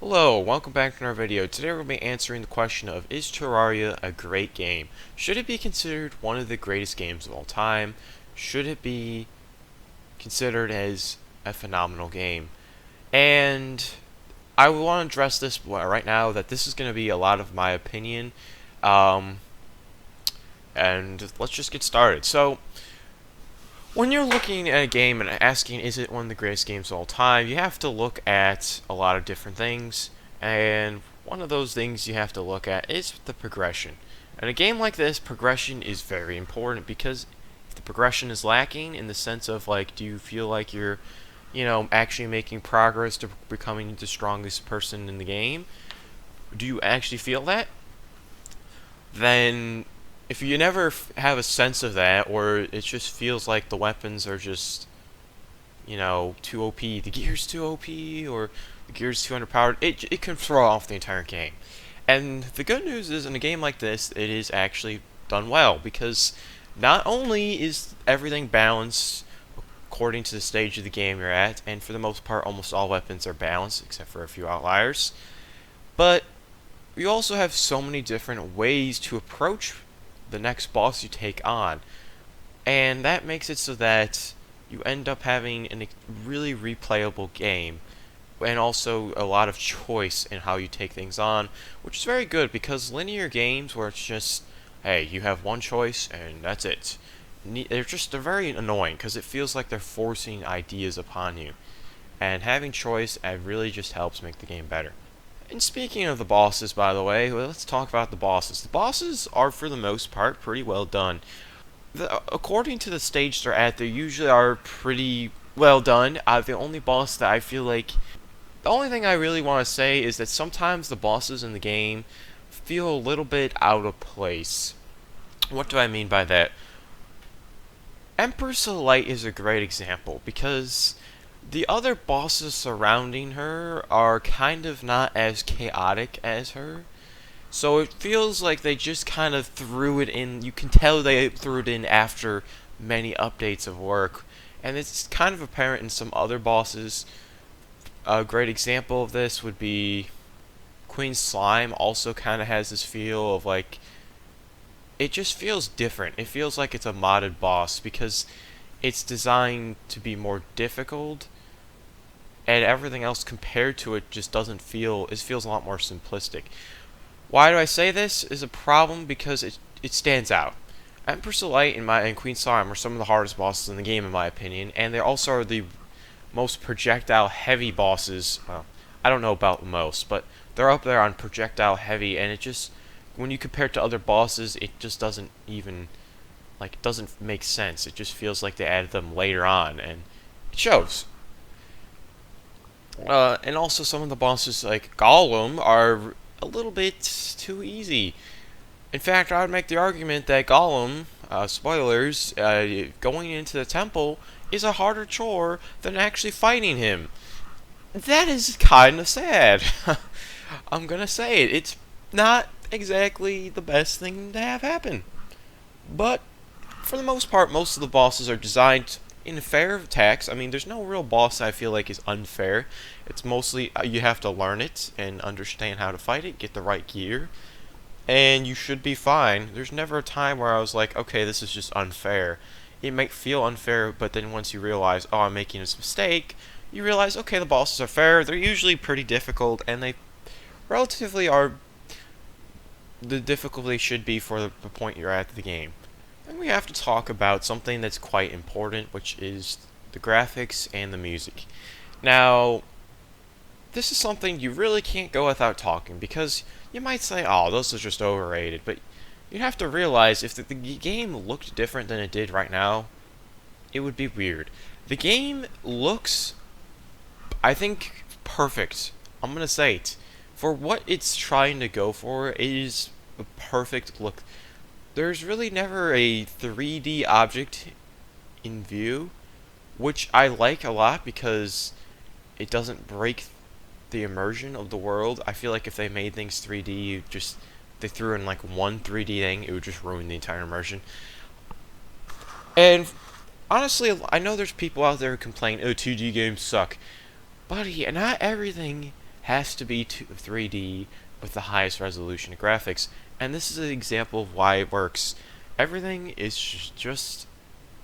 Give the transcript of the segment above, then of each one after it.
Hello, welcome back to our video. Today we're going to be answering the question of, is Terraria a great game? Should it be considered one of the greatest games of all time? Should it be considered as a phenomenal game? And I want to address this right now, that this is going to be a lot of my opinion. Um, and let's just get started. So, when you're looking at a game and asking, is it one of the greatest games of all time, you have to look at a lot of different things, and one of those things you have to look at is the progression. In a game like this, progression is very important, because if the progression is lacking in the sense of, like, do you feel like you're, actually making progress to becoming the strongest person in the game? Do you actually feel that? Then if you never have a sense of that, or it just feels like the weapons are just, too OP, the gear's too OP, or the gear's too underpowered, it can throw off the entire game. And the good news is, in a game like this, it is actually done well, because not only is everything balanced according to the stage of the game you're at, and for the most part, almost all weapons are balanced, except for a few outliers, but you also have so many different ways to approach the next boss you take on. And that makes it so that you end up having a really replayable game, and also a lot of choice in how you take things on, which is very good, because linear games where it's just, hey, you have one choice and that's it, they're very annoying, because it feels like they're forcing ideas upon you. And having choice really just helps make the game better. And speaking of the bosses, by the way, well, let's talk about the bosses. The bosses are, for the most part, pretty well done. According to the stage they're at, they usually are pretty well done. The only boss that I feel like... The only thing I really want to say is that sometimes the bosses in the game feel a little bit out of place. What do I mean by that? Empress of Light is a great example, because the other bosses surrounding her are kind of not as chaotic as her. So it feels like they just kind of threw it in. You can tell they threw it in after many updates of work. And it's kind of apparent in some other bosses. A great example of this would be Queen Slime. Also kind of has this feel of, like, it just feels different. It feels like it's a modded boss, because it's designed to be more difficult, and everything else compared to it just doesn't feel, it feels a lot more simplistic. Why do I say this is a problem? Because it stands out. Empress of Light and Queen Slime are some of the hardest bosses in the game, in my opinion, and they also are the most projectile heavy bosses. Well, I don't know about the most, but they're up there on projectile heavy, and it just, when you compare it to other bosses, it just doesn't even, like, it doesn't make sense. It just feels like they added them later on, and it shows. And also some of the bosses, like Gollum, are a little bit too easy. In fact, I would make the argument that Gollum, spoilers, going into the temple is a harder chore than actually fighting him. That is kind of sad. I'm gonna say it. It's not exactly the best thing to have happen. But for the most part, most of the bosses are designed in fair attacks. I mean, there's no real boss I feel like is unfair. It's mostly you have to learn it and understand how to fight it, get the right gear, and you should be fine. There's never a time where I was like, okay, this is just unfair. It might feel unfair, but then once you realize, oh, I'm making this mistake, you realize, okay, the bosses are fair. They're usually pretty difficult, and they relatively are the difficulty should be for the point you're at the game. And we have to talk about something that's quite important, which is the graphics and the music. Now, this is something you really can't go without talking, because you might say, oh, those are just overrated, but you have to realize if the game looked different than it did right now, it would be weird. The game looks, I think, perfect. I'm gonna say it. For what it's trying to go for, it is a perfect look. There's really never a 3D object in view, which I like a lot, because it doesn't break the immersion of the world. I feel like if they made things 3D, they threw in like one 3D thing, it would just ruin the entire immersion. And honestly, I know there's people out there who complain, oh, 2D games suck. Buddy, not everything has to be 3D with the highest resolution graphics, and this is an example of why it works. Everything is just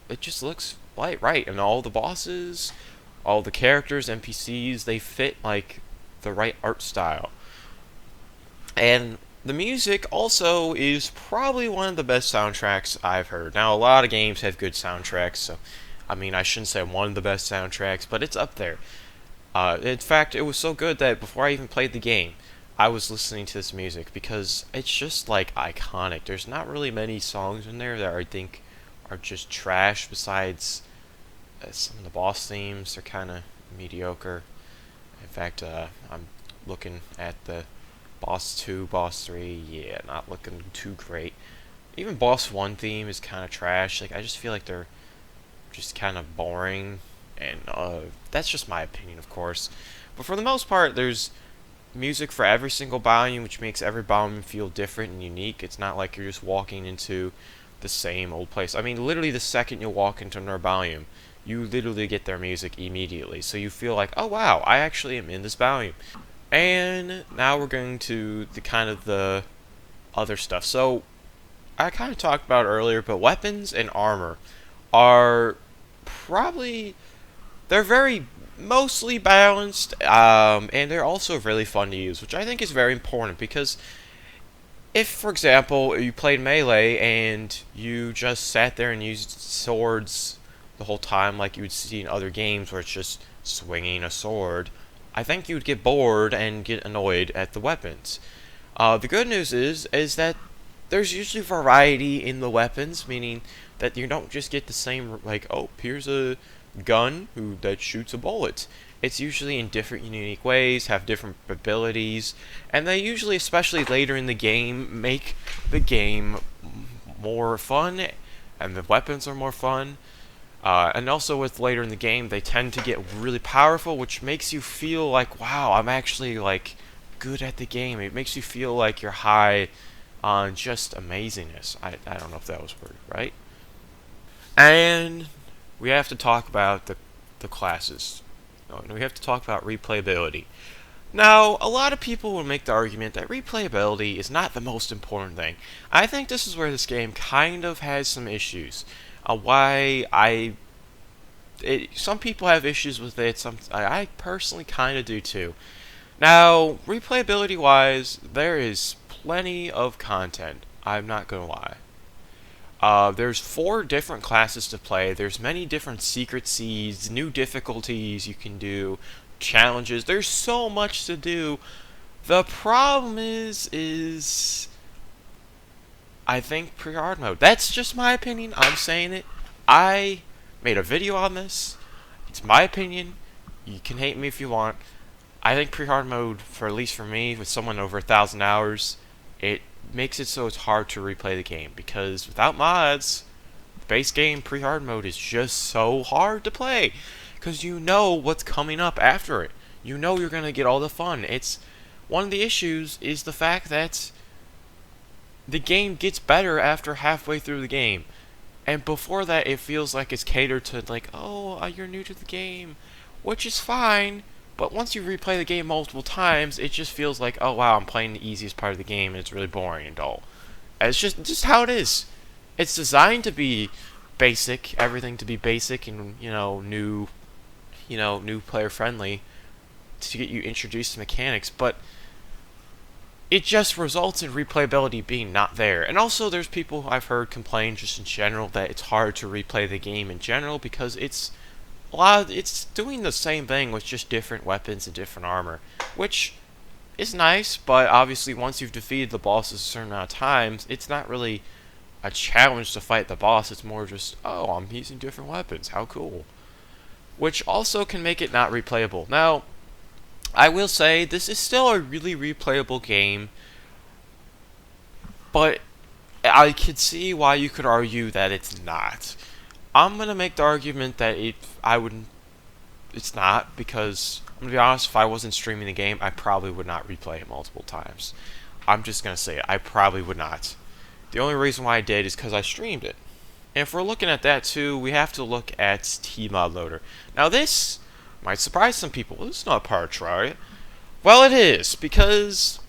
it just looks right, and all the bosses, all the characters, NPCs, they fit like the right art style. And the music also is probably one of the best soundtracks I've heard. Now, a lot of games have good soundtracks, so I mean, I shouldn't say one of the best soundtracks, but it's up there. In fact, it was so good that before I even played the game, I was listening to this music because it's just like iconic. There's not really many songs in there that I think are just trash. Besides some of the boss themes, they're kind of mediocre. In fact, I'm looking at the boss 2, boss 3. Yeah, not looking too great. Even boss 1 theme is kind of trash. Like I just feel like they're just kind of boring, and that's just my opinion, of course. But for the most part, there's music for every single biome, which makes every biome feel different and unique. It's not like you're just walking into the same old place. I mean, literally the second you walk into another biome, you literally get their music immediately. So you feel like, oh wow, I actually am in this biome. And now we're going to the kind of the other stuff. So I kind of talked about it earlier, but weapons and armor are probably, they're very mostly balanced, and they're also really fun to use, which I think is very important, because if, for example, you played Melee and you just sat there and used swords the whole time like you would see in other games where it's just swinging a sword, I think you would get bored and get annoyed at the weapons. The good news is that there's usually variety in the weapons, meaning that you don't just get the same, like, oh, here's a gun that shoots a bullet. It's usually in different unique ways, have different abilities, and they usually, especially later in the game, make the game more fun, and the weapons are more fun. And also with later in the game, they tend to get really powerful, which makes you feel like, wow, I'm actually, like, good at the game. It makes you feel like you're high on just amazingness. I don't know if that was a word, right? And we have to talk about the classes. We have to talk about replayability. Now, a lot of people will make the argument that replayability is not the most important thing. I think this is where this game kind of has some issues. Some people have issues with it. I personally kind of do too. Now, replayability-wise, there is plenty of content. I'm not gonna lie. There's 4 different classes to play. There's many different secret seeds, new difficulties you can do, challenges. There's so much to do. The problem is I think pre-hard mode. That's just my opinion. I'm saying it. I made a video on this. It's my opinion. You can hate me if you want. I think pre-hard mode, for at least for me, with someone over 1,000 hours, it makes it so it's hard to replay the game, because without mods, the base game pre-hard mode is just so hard to play, because you know what's coming up after it. You know you're gonna get all the fun. It's one of the issues is the fact that the game gets better after halfway through the game, and before that it feels like it's catered to, like, oh, you're new to the game, which is fine. But once you replay the game multiple times, it just feels like, oh wow, I'm playing the easiest part of the game, and it's really boring and dull. And it's just how it is. It's designed to be basic, everything to be basic and, new player friendly, to get you introduced to mechanics, but it just results in replayability being not there. And also, there's people I've heard complain just in general that it's hard to replay the game in general, because it's doing the same thing with just different weapons and different armor, which is nice, but obviously once you've defeated the bosses a certain amount of times, it's not really a challenge to fight the boss. It's more just, oh, I'm using different weapons, how cool. Which also can make it not replayable. Now, I will say, this is still a really replayable game, but I could see why you could argue that it's not. I'm gonna make the argument that it's not, because I'm gonna be honest, if I wasn't streaming the game, I probably would not replay it multiple times. I'm just gonna say it, I probably would not. The only reason why I did is because I streamed it. And if we're looking at that too, we have to look at TmodLoader. Now this might surprise some people. This is not part of Terraria. Well, it is, because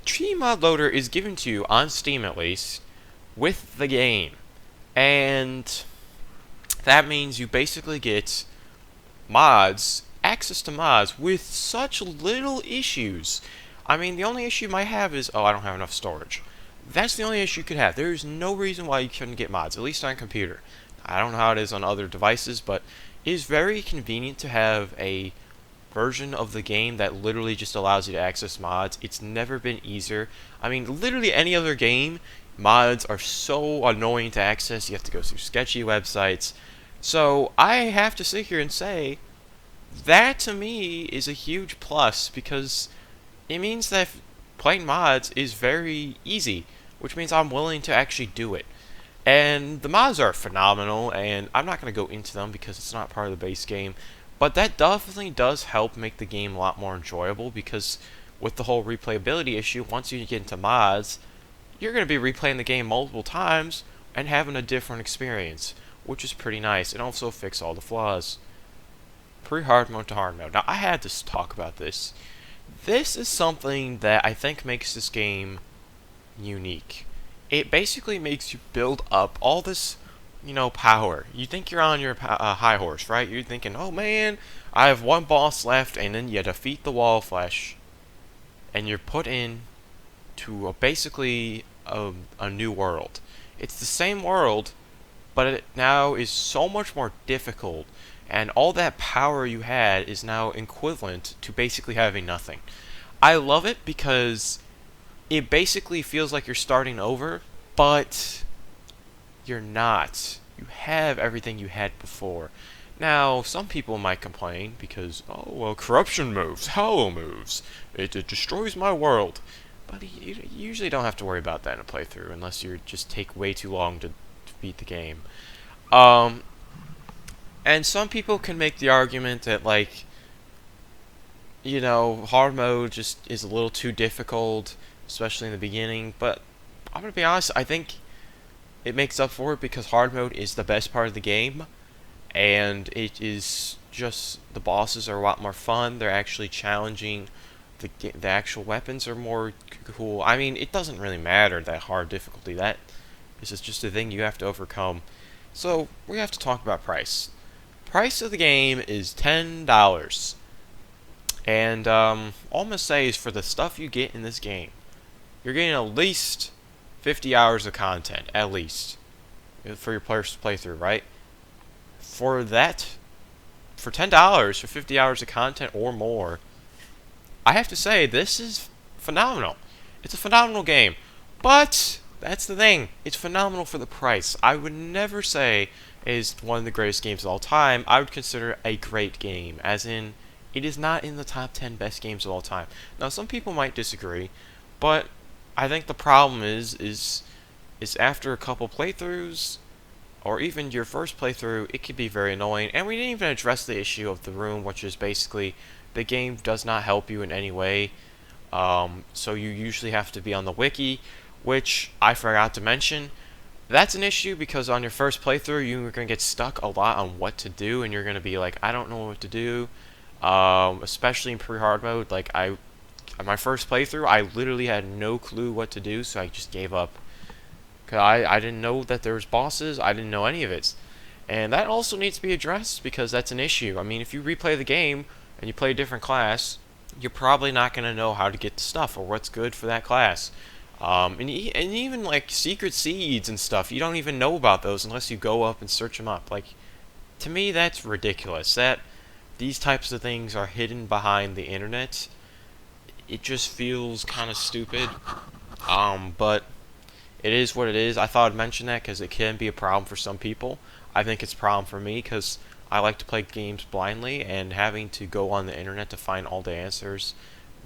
TmodLoader is given to you, on Steam at least, with the game. And that means you basically get mods, access to mods, with such little issues. I mean, the only issue you might have is, oh, I don't have enough storage. That's the only issue you could have. There is no reason why you couldn't get mods, at least on a computer. I don't know how it is on other devices, but it is very convenient to have a version of the game that literally just allows you to access mods. It's never been easier. I mean, literally any other game, mods are so annoying to access. You have to go through sketchy websites. So I have to sit here and say that to me is a huge plus, because it means that playing mods is very easy, which means I'm willing to actually do it. And the mods are phenomenal, and I'm not going to go into them because it's not part of the base game, but that definitely does help make the game a lot more enjoyable, because with the whole replayability issue, once you get into mods, you're going to be replaying the game multiple times and having a different experience, which is pretty nice, and also fix all the flaws. Pre-hard mode to hard mode. Now, I had to talk about this. This is something that I think makes this game unique. It basically makes you build up all this, power. You think you're on your high horse, right? You're thinking, oh man, I have one boss left, and then you defeat the wall flesh, and you're put in to basically a new world. It's the same world, but it now is so much more difficult, and all that power you had is now equivalent to basically having nothing. I love it because it basically feels like you're starting over, but you're not. You have everything you had before. Now, some people might complain because, oh, well, corruption moves, hollow moves, it destroys my world. But you usually don't have to worry about that in a playthrough unless you just take way too long to beat the game. Um, and some people can make the argument that, like, hard mode just is a little too difficult, especially in the beginning. But I'm gonna be honest, I think it makes up for it because hard mode is the best part of the game, and it is just, the bosses are a lot more fun. They're actually challenging. The actual weapons are more cool. I mean, it doesn't really matter that hard difficulty. That is just a thing you have to overcome. So we have to talk about price. Price of the game is $10. And all I'm gonna say is, for the stuff you get in this game, you're getting at least 50 hours of content, at least, for your first playthrough, right? For that, for $10 for 50 hours of content or more, I have to say this is phenomenal. It's a phenomenal game, but that's the thing. It's phenomenal for the price. I would never say it is one of the greatest games of all time. I would consider it a great game, as in, it is not in the top 10 best games of all time. Now, some people might disagree, but I think the problem is after a couple playthroughs, or even your first playthrough, it can be very annoying. And we didn't even address the issue of the room, which is basically the game does not help you in any way. So you usually have to be on the wiki, which I forgot to mention. That's an issue because on your first playthrough, you're going to get stuck a lot on what to do, and you're going to be like, I don't know what to do. Especially in pre-hard mode, like on my first playthrough, I literally had no clue what to do, so I just gave up. Cause I didn't know that there was bosses, I didn't know any of it. And that also needs to be addressed, because that's an issue. I mean, if you replay the game and you play a different class, you're probably not going to know how to get the stuff or what's good for that class. And even like secret seeds and stuff, you don't even know about those unless you go up and search them up. Like, to me, that's ridiculous. That these types of things are hidden behind the internet. It just feels kind of stupid. But it is what it is. I thought I'd mention that because it can be a problem for some people. I think it's a problem for me because I like to play games blindly, and having to go on the internet to find all the answers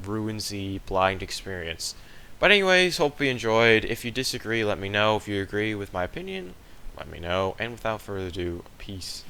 ruins the blind experience. But anyways, hope you enjoyed. If you disagree, let me know. If you agree with my opinion, let me know. And without further ado, peace.